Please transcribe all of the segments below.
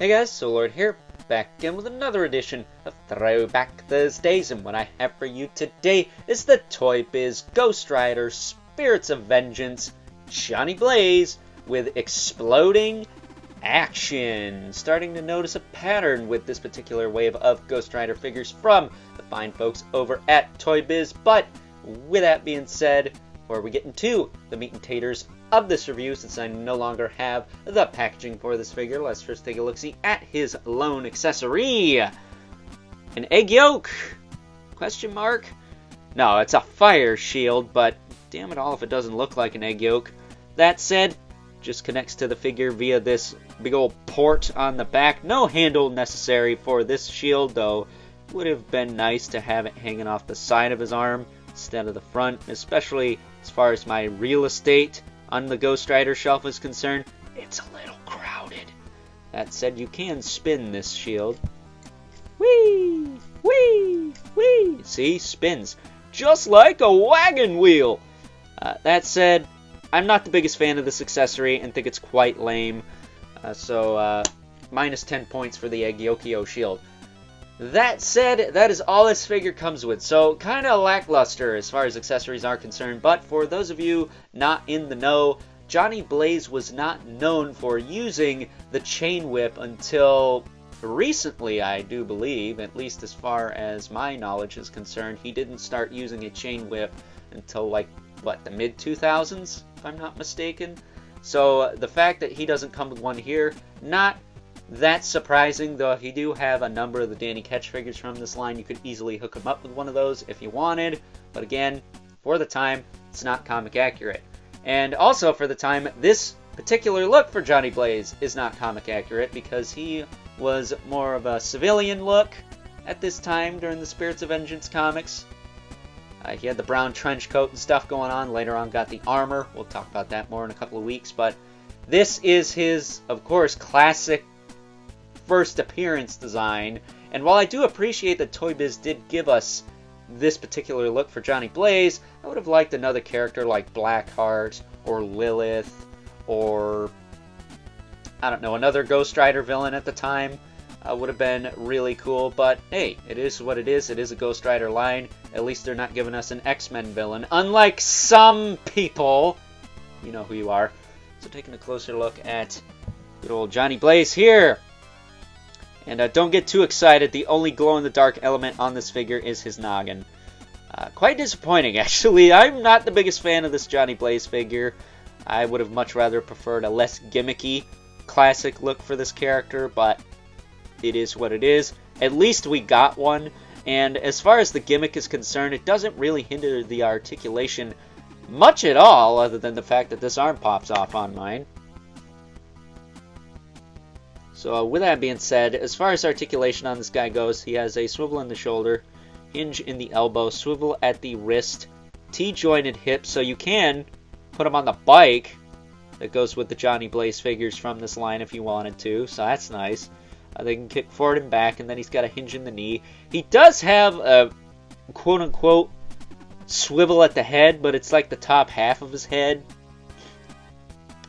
Hey guys, Soulord here, back again with another edition of Throwback Thursdays, and what I have for you today is the Toy Biz Ghost Rider Spirits of Vengeance Johnny Blaze with exploding action. Starting to notice a pattern with this particular wave of Ghost Rider figures from the fine folks over at Toy Biz, but with that being said, before we get into the meat and taters of this review, since I no longer have the packaging for this figure, let's first take a look-see at his lone accessory. An egg yolk? Question mark? No, it's a fire shield, but damn it all if it doesn't look like an egg yolk. That said, just connects to the figure via this big old port on the back. No handle necessary for this shield, though. Would have been nice to have it hanging off the side of his arm instead of the front, especially as far as my real estate on the Ghost Rider shelf is concerned. It's a little crowded. That said, you can spin this shield. Whee! Whee! Whee! See? Spins. Just like a wagon wheel! That said, I'm not the biggest fan of this accessory and think it's quite lame. So, minus 10 points for the Egg Yokio shield. That said, that is all this figure comes with, so kind of lackluster as far as accessories are concerned, but for those of you not in the know, Johnny Blaze was not known for using the chain whip until recently, I do believe, at least as far as my knowledge is concerned. He didn't start using a chain whip until, like, what, the mid-2000s, if I'm not mistaken? So the fact that he doesn't come with one here, not that's surprising, though. If you do have a number of the Danny Ketch figures from this line, you could easily hook him up with one of those if you wanted. But again, for the time, it's not comic accurate. And also for the time, this particular look for Johnny Blaze is not comic accurate because he was more of a civilian look at this time during the Spirits of Vengeance comics. He had the brown trench coat and stuff going on. Later on got the armor. We'll talk about that more in a couple of weeks. But this is his, of course, classic first appearance design, and while I do appreciate that Toy Biz did give us this particular look for Johnny Blaze, I would have liked another character like Blackheart or Lilith or, I don't know, another Ghost Rider villain at the time. Would have been really cool, but hey, it is what it is. It is a Ghost Rider line. At least they're not giving us an X-Men villain, unlike some people. You know who you are. So taking a closer look at good old Johnny Blaze here. And don't get too excited, the only glow-in-the-dark element on this figure is his noggin. Quite disappointing, actually. I'm not the biggest fan of this Johnny Blaze figure. I would have much rather preferred a less gimmicky classic look for this character, but it is what it is. At least we got one, and as far as the gimmick is concerned, it doesn't really hinder the articulation much at all, other than the fact that this arm pops off on mine. So with that being said, as far as articulation on this guy goes, he has a swivel in the shoulder, hinge in the elbow, swivel at the wrist, T-jointed hip, so you can put him on the bike that goes with the Johnny Blaze figures from this line if you wanted to, so that's nice. They can kick forward and back, and then he's got a hinge in the knee. He does have a quote-unquote swivel at the head, but it's like the top half of his head.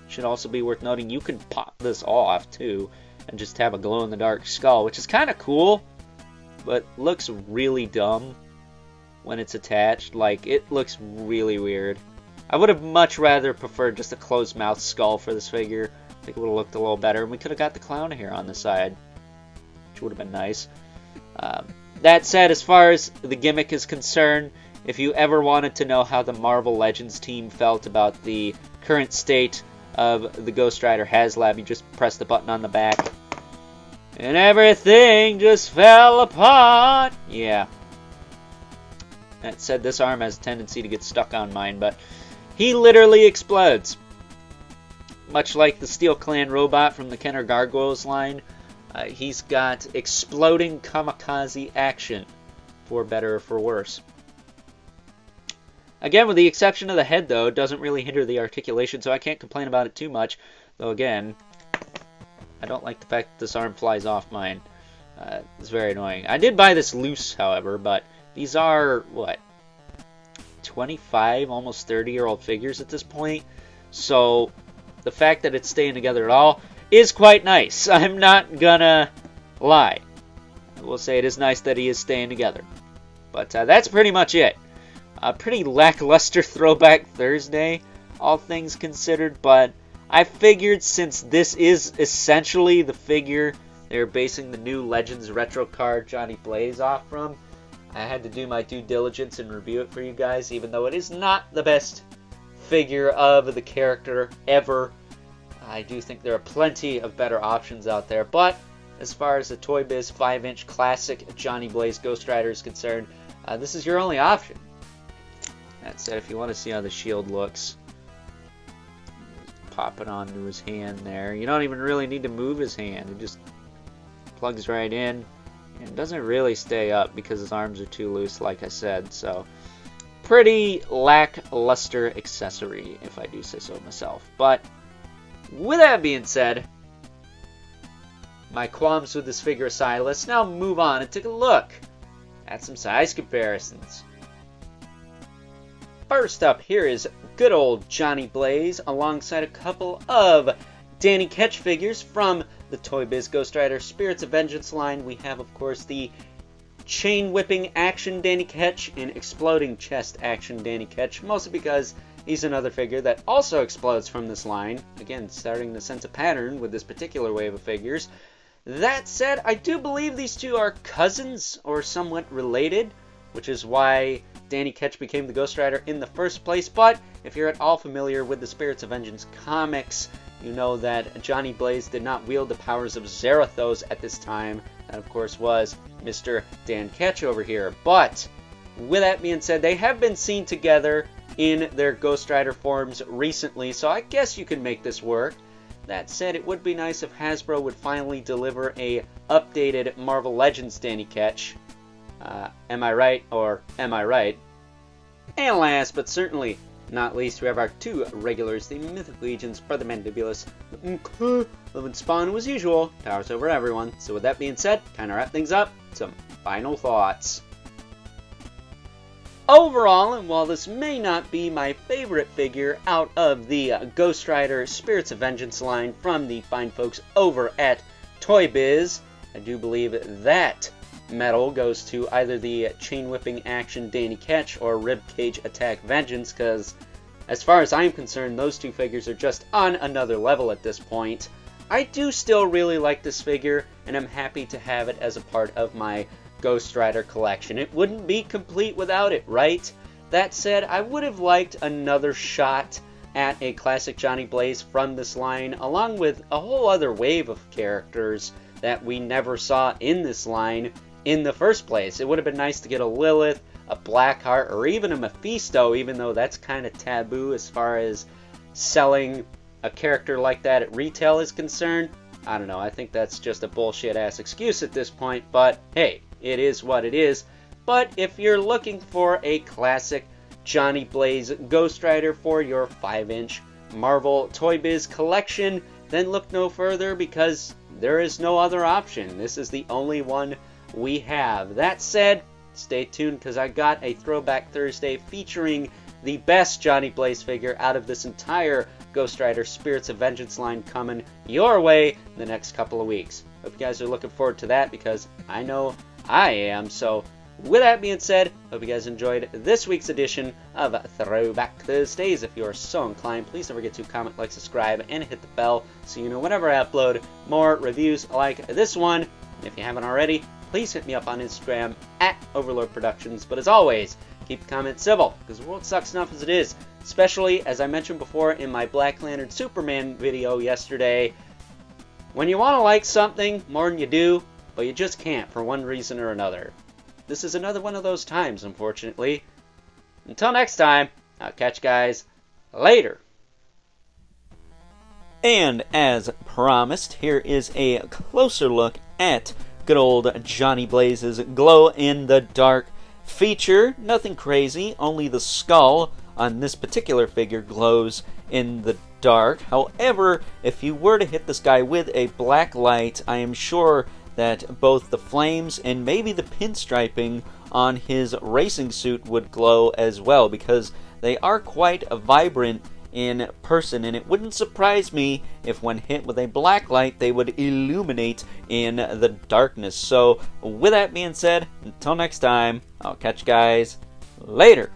Should also be worth noting, you can pop this off too and just have a glow-in-the-dark skull, which is kind of cool, but looks really dumb when it's attached. Like, it looks really weird. I would have much rather preferred just a closed-mouth skull for this figure. I think it would have looked a little better, and we could have got the clown hair on the side, which would have been nice. That said, as far as the gimmick is concerned, if you ever wanted to know how the Marvel Legends team felt about the current state of the Ghost Rider HasLab, you just press the button on the back and everything just fell apart. Yeah. That said, this arm has a tendency to get stuck on mine, but he literally explodes. Much like the Steel Clan robot from the Kenner Gargoyles line, he's got exploding kamikaze action, for better or for worse. Again, with the exception of the head, though, it doesn't really hinder the articulation, so I can't complain about it too much. Though, again, I don't like the fact that this arm flies off mine. It's very annoying. I did buy this loose, however, but these are, what, 25, almost 30-year-old figures at this point. So the fact that it's staying together at all, is quite nice. I'm not gonna lie. I will say it is nice that he is staying together. But that's pretty much it. A pretty lackluster Throwback Thursday, all things considered, but I figured since this is essentially the figure they're basing the new Legends retro card Johnny Blaze off from, I had to do my due diligence and review it for you guys, even though it is not the best figure of the character ever. I do think there are plenty of better options out there, but as far as the Toy Biz 5-inch classic Johnny Blaze Ghost Rider is concerned, this is your only option. That said, if you want to see how the shield looks, pop it onto his hand there. You don't even really need to move his hand. It just plugs right in and doesn't really stay up because his arms are too loose, like I said. So, pretty lackluster accessory, if I do say so myself. But with that being said, my qualms with this figure aside, let's now move on and take a look at some size comparisons. First up, here is good old Johnny Blaze alongside a couple of Danny Ketch figures from the Toy Biz Ghost Rider Spirits of Vengeance line. We have, of course, the chain whipping action Danny Ketch and exploding chest action Danny Ketch, mostly because he's another figure that also explodes from this line. Again, starting to sense a pattern with this particular wave of figures. That said, I do believe these two are cousins or somewhat related, which is why Danny Ketch became the Ghost Rider in the first place. But if you're at all familiar with the Spirits of Vengeance comics, you know that Johnny Blaze did not wield the powers of Zarathos at this time. That, of course, was Mr. Dan Ketch over here. But with that being said, they have been seen together in their Ghost Rider forms recently, so I guess you can make this work. That said, it would be nice if Hasbro would finally deliver a updated Marvel Legends Danny Ketch. Am I right, or am I right? And last, but certainly not least, we have our two regulars, the Mythic Legions, Brother Mandibulus, Living Spawn, as usual, towers over everyone. So with that being said, kind of wrap things up, some final thoughts. Overall, and while this may not be my favorite figure out of the Ghost Rider Spirits of Vengeance line from the fine folks over at Toy Biz, I do believe that medal goes to either the chain whipping action Danny Ketch or Ribcage Attack Vengeance, because as far as I'm concerned, those two figures are just on another level at this point. I do still really like this figure, and I'm happy to have it as a part of my Ghost Rider collection. It wouldn't be complete without it, right? That said, I would have liked another shot at a classic Johnny Blaze from this line, along with a whole other wave of characters that we never saw in this line in the first place. It would have been nice to get a Lilith, a Blackheart, or even a Mephisto, even though that's kind of taboo as far as selling a character like that at retail is concerned. I don't know, I think that's just a bullshit-ass excuse at this point, but hey, it is what it is. But if you're looking for a classic Johnny Blaze Ghost Rider for your 5-inch Marvel Toy Biz collection, then look no further, because there is no other option. This is the only one we have. That said, stay tuned, because I got a Throwback Thursday featuring the best Johnny Blaze figure out of this entire Ghost Rider Spirits of Vengeance line coming your way in the next couple of weeks. Hope you guys are looking forward to that, because I know I am. So with that being said, hope you guys enjoyed this week's edition of Throwback Thursdays. If you are so inclined, please don't forget to comment, like, subscribe, and hit the bell so you know whenever I upload more reviews like this one. And if you haven't already, please hit me up on Instagram at Overlord Productions. But as always, keep the comments civil, because the world sucks enough as it is. Especially, as I mentioned before in my Black Lantern Superman video yesterday, when you want to like something more than you do, but you just can't for one reason or another. This is another one of those times, unfortunately. Until next time, I'll catch you guys later. And as promised, here is a closer look at good old Johnny Blaze's glow-in-the-dark feature. Nothing crazy, only the skull on this particular figure glows in the dark. However, if you were to hit this guy with a black light, I am sure that both the flames and maybe the pinstriping on his racing suit would glow as well, because they are quite vibrant in person, and it wouldn't surprise me if when hit with a black light they would illuminate in the darkness. So with that being said, until next time, I'll catch you guys later.